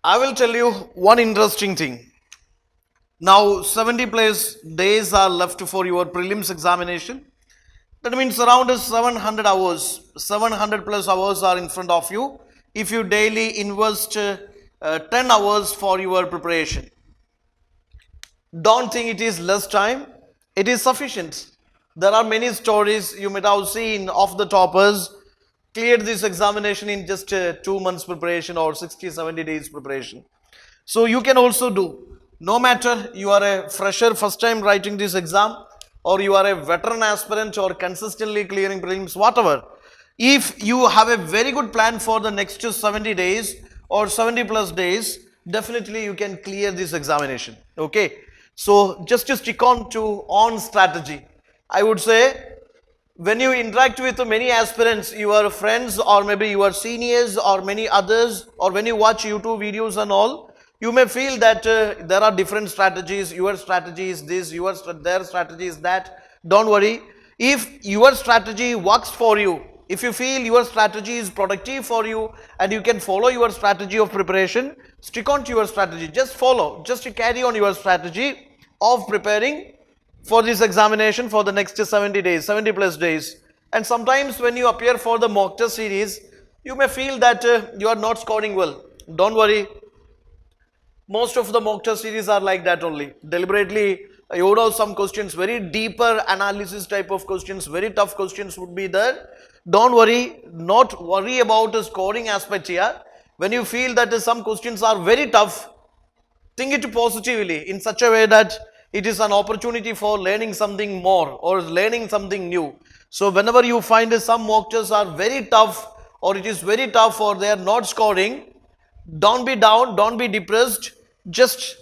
I will tell you one interesting thing. Now 70 plus days are left for your prelims examination. That means around 700 hours, 700 plus hours are in front of you if you daily invest 10 hours for your preparation. Don't think it is less time, it is sufficient. There are many stories you might have seen of the toppers cleared this examination in just 2 months preparation or 60-70 days preparation. So you can also do, no matter you are a fresher first time writing this exam or you are a veteran aspirant or consistently clearing prelims, whatever. If you have a very good plan for the next 70 days or 70 plus days, definitely you can clear this examination. Okay. So just to stick on strategy, I would say when you interact with many aspirants, your friends or maybe your seniors or many others, or when you watch YouTube videos and all, you may feel that there are different strategies, your strategy is this, their strategy is that. Don't worry. If your strategy works for you, if you feel your strategy is productive for you and you can follow your strategy of preparation, stick on to your strategy. Just follow, just carry on your strategy of preparing for this examination for the next 70 days, 70 plus days. And sometimes when you appear for the mock test series, you may feel that you are not scoring well. Don't worry. Most of the mock test series are like that only. Deliberately, you would have some questions, very deeper analysis type of questions, very tough questions would be there. Don't worry, not worry about the scoring aspect here. When you feel that some questions are very tough, think it positively in such a way that it is an opportunity for learning something more or learning something new. So whenever you find some mock tests are very tough or it is very tough or they are not scoring, don't be down, don't be depressed. Just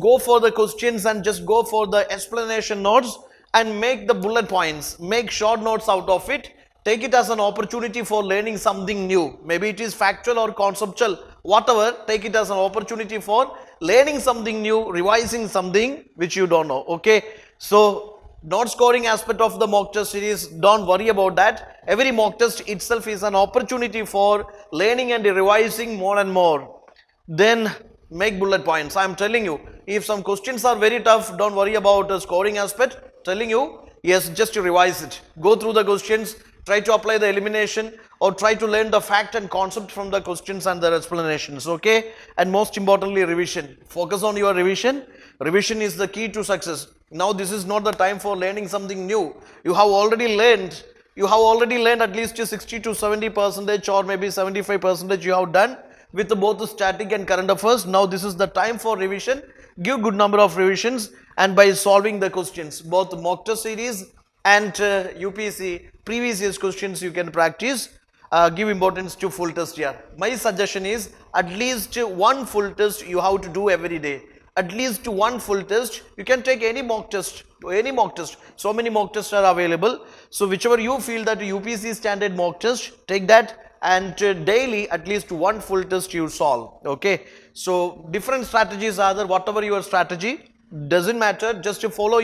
go for the questions and just go for the explanation notes and make the bullet points, make short notes out of it. Take it as an opportunity for learning something new. Maybe it is factual or conceptual, whatever. Take it as an opportunity for learning something new, revising something which you don't know. Okay. So not scoring aspect of the mock test series, don't worry about that. Every mock test itself is an opportunity for learning and revising more and more. Then make bullet points. I am telling you, if some questions are very tough, don't worry about the scoring aspect. Telling you, yes, just to revise it. Go through the questions, try to apply the elimination or try to learn the fact and concept from the questions and their explanations. Okay. And most importantly, revision. Focus on your revision. Revision is the key to success. Now this is not the time for learning something new. You have already learned at least 60 to 70% or maybe 75% you have done with both the static and current affairs. Now this is the time for revision. Give good number of revisions and by solving the questions, both mock test series and UPSC previous year's questions you can practice. Give importance to full test here. My suggestion is at least one full test you have to do every day. At least one full test. You can take any mock test, So many mock tests are available. So whichever you feel that UPSC standard mock test, take that and daily at least one full test you solve. Okay. So different strategies are there. Whatever your strategy, doesn't matter. Just to follow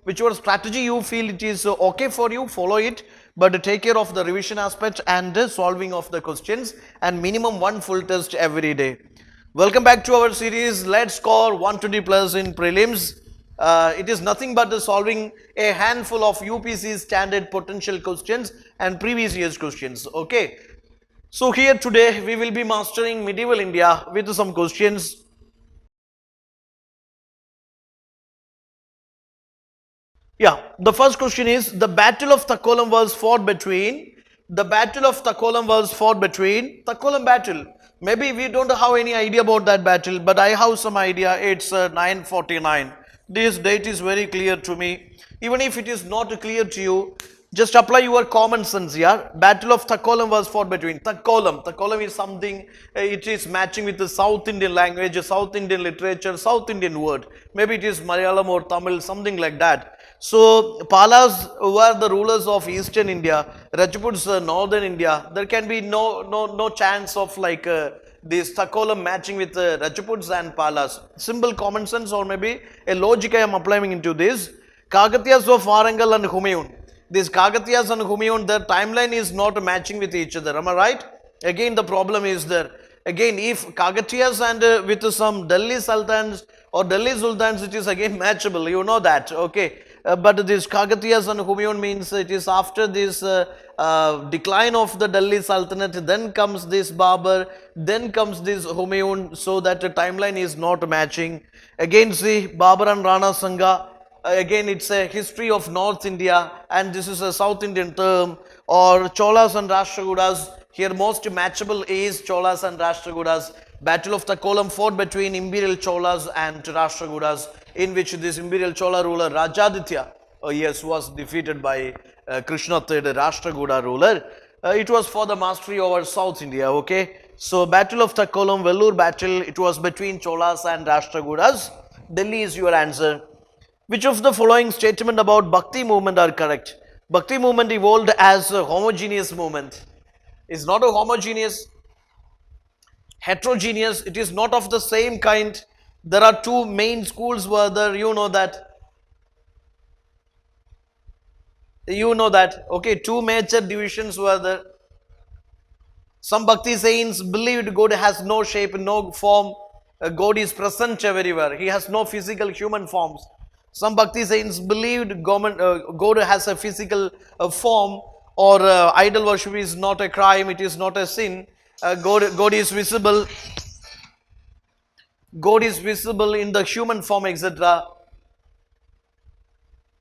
whichever strategy you feel it is okay for you, follow it. But take care of the revision aspect and the solving of the questions and minimum one full test every day. Welcome back to our series. Let's score 120 plus in prelims. It is nothing but solving a handful of UPSC standard potential questions and previous year's questions. Okay. So here today we will be mastering medieval India with some questions. Yeah, the first question is the Battle of Takkolam was fought between. Takkolam battle. Maybe we don't have any idea about that battle, but I have some idea. It's 949. This date is very clear to me. Even if it is not clear to you, just apply your common sense here. Battle of Takkolam was fought between. Takkolam is something, it is matching with the South Indian language, South Indian literature, South Indian word. Maybe it is Malayalam or Tamil, something like that. So Palas were the rulers of Eastern India, Rajputs Northern India. There can be no chance of like this Takkolam matching with Rajputs and Palas. Simple common sense or maybe a logic I am applying into this. Kakatiyas of Warangal and Humayun. These Kakatiyas and Humayun, their timeline is not matching with each other. Am I right? Again the problem is there. Again, if Kagatiyas and with some Delhi Sultans or Delhi Sultans, it is again matchable, you know that, okay. But this Kagatiyas and Humayun means it is after this decline of the Delhi Sultanate, then comes this Babur, then comes this Humayun, so that the timeline is not matching. Again, see Babur and Rana Sanga, again it's a history of North India, and this is a South Indian term. Or Cholas and Rashtrakutas, here most matchable is Cholas and Rashtrakutas. Battle of Takkolam fought between Imperial Cholas and Rashtrakutas, in which this Imperial Chola ruler Rajaditya, was defeated by Krishna III, Rashtrakuta ruler. It was for the mastery over South India, okay. So Battle of Takkolam, Vellore battle, it was between Cholas and Rashtrakutas. Delhi is your answer. Which of the following statement about Bhakti movement are correct? Bhakti movement evolved as a homogeneous movement. It's not a homogeneous, heterogeneous, it is not of the same kind. There are two main schools were there, you know that. You know that, okay, two major divisions were there. Some Bhakti saints believed God has no shape, no form. God is present everywhere. He has no physical human forms. Some Bhakti saints believed God has a physical form, or idol worship is not a crime, it is not a sin. God is visible. God is visible in the human form, etc.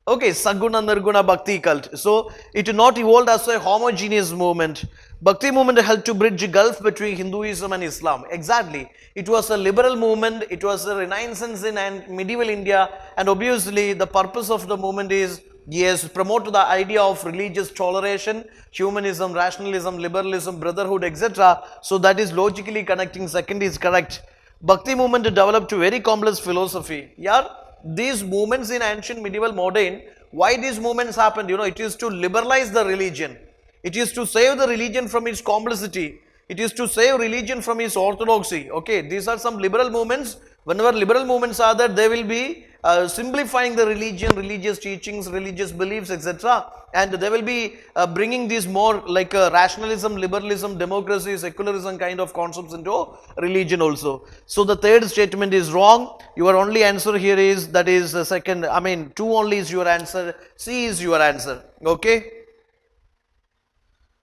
Okay, Saguna Nirguna Bhakti cult. So, it not evolved as a homogeneous movement. Bhakti movement helped to bridge the gulf between Hinduism and Islam. Exactly. It was a liberal movement. It was a renaissance in medieval India. And obviously, the purpose of the movement is, yes, promote the idea of religious toleration, humanism, rationalism, liberalism, brotherhood, etc. So, that is logically connecting. Second is correct. Bhakti movement developed a very complex philosophy. Yeah. These movements in ancient, medieval, modern, why these movements happened? You know, it is to liberalize the religion. It is to save the religion from its complexity. It is to save religion from its orthodoxy. Okay, these are some liberal movements. Whenever liberal movements are there, they will be simplifying the religion, religious teachings, religious beliefs, etc. And they will be bringing these more like rationalism, liberalism, democracy, secularism kind of concepts into religion also. So the third statement is wrong. Your only answer here is, that is second, I mean 2 only is your answer. C is your answer. Okay.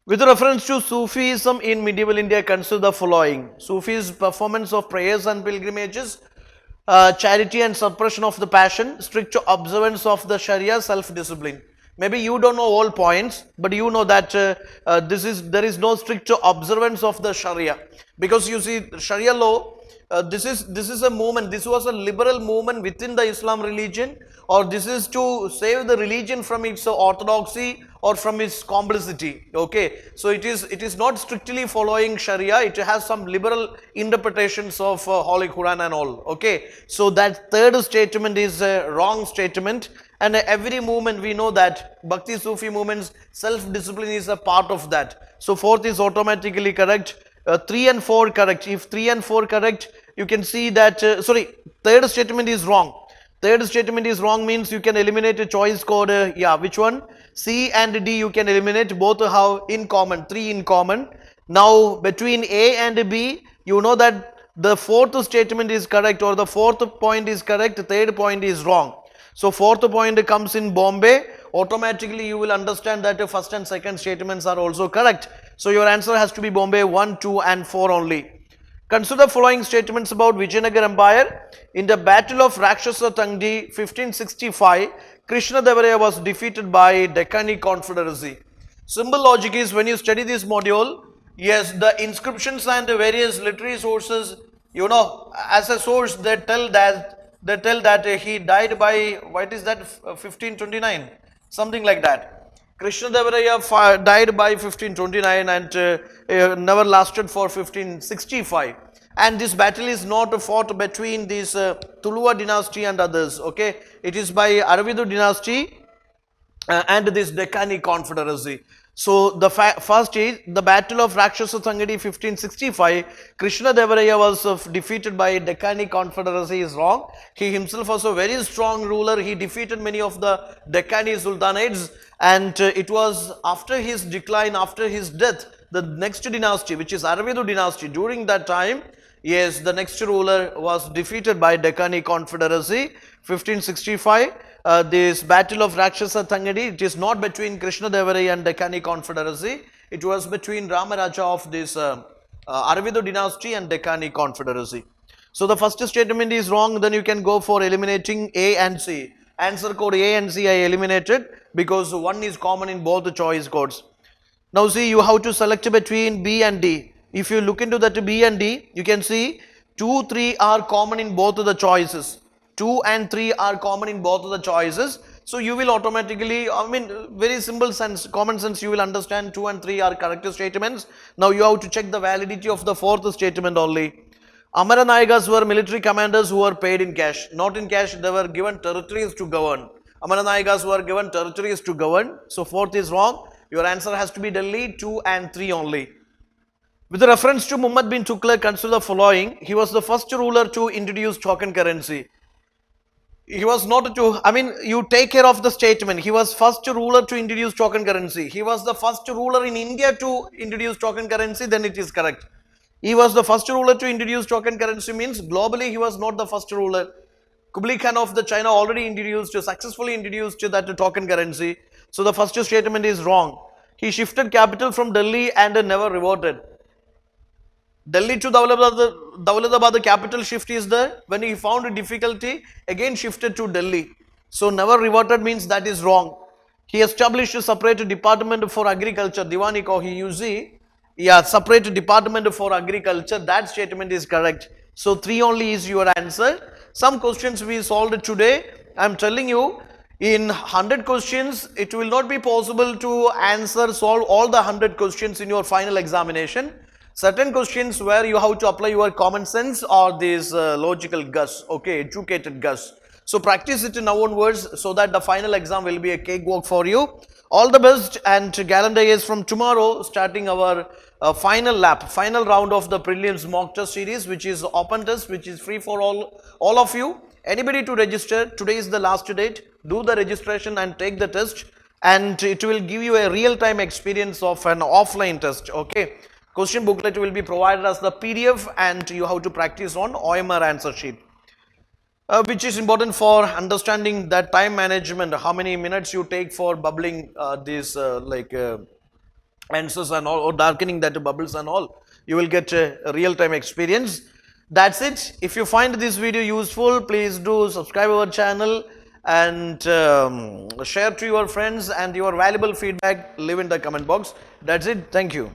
With reference to Sufism in medieval India, consider the following. Sufis' performance of prayers and pilgrimages, charity and suppression of the passion, strict observance of the Sharia, self-discipline. Maybe you don't know all points, but you know that there is no strict observance of the Sharia, because you see Sharia law. This is a movement. This was a liberal movement within the Islam religion, or this is to save the religion from its orthodoxy or from its complexity. Okay, so it is not strictly following Sharia. It has some liberal interpretations of Holy Quran and all. Okay, so that third statement is a wrong statement. And every movement, we know that Bhakti Sufi movements, self-discipline is a part of that. So fourth is automatically correct. 3 and 4 correct. If 3 and 4 correct, you can see that, third statement is wrong. Third statement is wrong means you can eliminate a choice code, which one? C and D you can eliminate, both have in common, 3 in common. Now between A and B, you know that the fourth statement is correct, or the fourth point is correct, third point is wrong. So fourth point comes in Bombay, automatically you will understand that the first and second statements are also correct. So your answer has to be Bombay 1, 2 and 4 only. Consider following statements about Vijayanagar Empire. In the Battle of Rakshasa Tangdi 1565, Krishna Devaraya was defeated by Deccan Confederacy. Simple logic is, when you study this module, yes, the inscriptions and the various literary sources, you know, as a source they tell that he died by, what is that, 1529, something like that. Krishna Devaraya died by 1529 and never lasted for 1565. And this battle is not fought between this Tuluva dynasty and others. Okay, it is by Aravidu dynasty and this Deccan Confederacy. So the first is the Battle of Rakshasa Tangadi 1565. Krishna Devaraya was defeated by Deccan Confederacy is wrong. He himself was a very strong ruler. He defeated many of the Deccan Sultanates, and it was after his decline, after his death, the next dynasty, which is Aravidu dynasty, during that time, yes, the next ruler was defeated by Deccan Confederacy, 1565. This battle of Rakshasa Thangadi, it is not between Krishna Devaraya and Deccan Confederacy. It was between Ramaraja of this Aravidu dynasty and Deccan Confederacy. So the first statement is wrong. Then you can go for eliminating A and C. Answer code A and C I eliminated because one is common in both the choice codes. Now see, you have to select between B and D. If you look into that B and D, you can see 2, 3 are common in both of the choices. 2 and 3 are common in both of the choices. So you will automatically, very simple sense, common sense, you will understand 2 and 3 are correct statements. Now you have to check the validity of the fourth statement only. Amaranayakas were military commanders who were paid in cash. Not in cash, they were given territories to govern. Amaranayakas were given territories to govern. So fourth is wrong. Your answer has to be Delhi, 2 and 3 only. With reference to Muhammad bin Tughlaq, consider the following. He was the first ruler to introduce token currency. He was not to, you take care of the statement. He was first ruler to introduce token currency. He was the first ruler in India to introduce token currency, then it is correct. He was the first ruler to introduce token currency means globally he was not the first ruler. Kublai Khan of the China already successfully introduced that token currency. So the first statement is wrong. He shifted capital from Delhi and never reverted. Delhi to Dawlatabad, the capital shift is there. When he found a difficulty, again shifted to Delhi. So never reverted means that is wrong. He established a separate department for agriculture. Diwani ko he usi. Yeah, separate department for agriculture. That statement is correct. So 3 only is your answer. Some questions we solved today. I am telling you, in 100 questions, it will not be possible to solve all the 100 questions in your final examination. Certain questions where you have to apply your common sense or this logical guess, okay, educated guess. So practice it now onwards so that the final exam will be a cakewalk for you. All the best, and Gallant IAS from tomorrow starting our final round of the prelims mock test series, which is open test, which is free for all of you. Anybody to register, today is the last date. Do the registration and take the test, and it will give you a real-time experience of an offline test, okay. Question booklet will be provided as the PDF, and you have to practice on OMR answer sheet, which is important for understanding that time management, how many minutes you take for bubbling these answers and all, or darkening that bubbles and all. You will get a real-time experience. That's it. If you find this video useful, please do subscribe our channel and share to your friends, and your valuable feedback leave in the comment box. That's it. Thank you.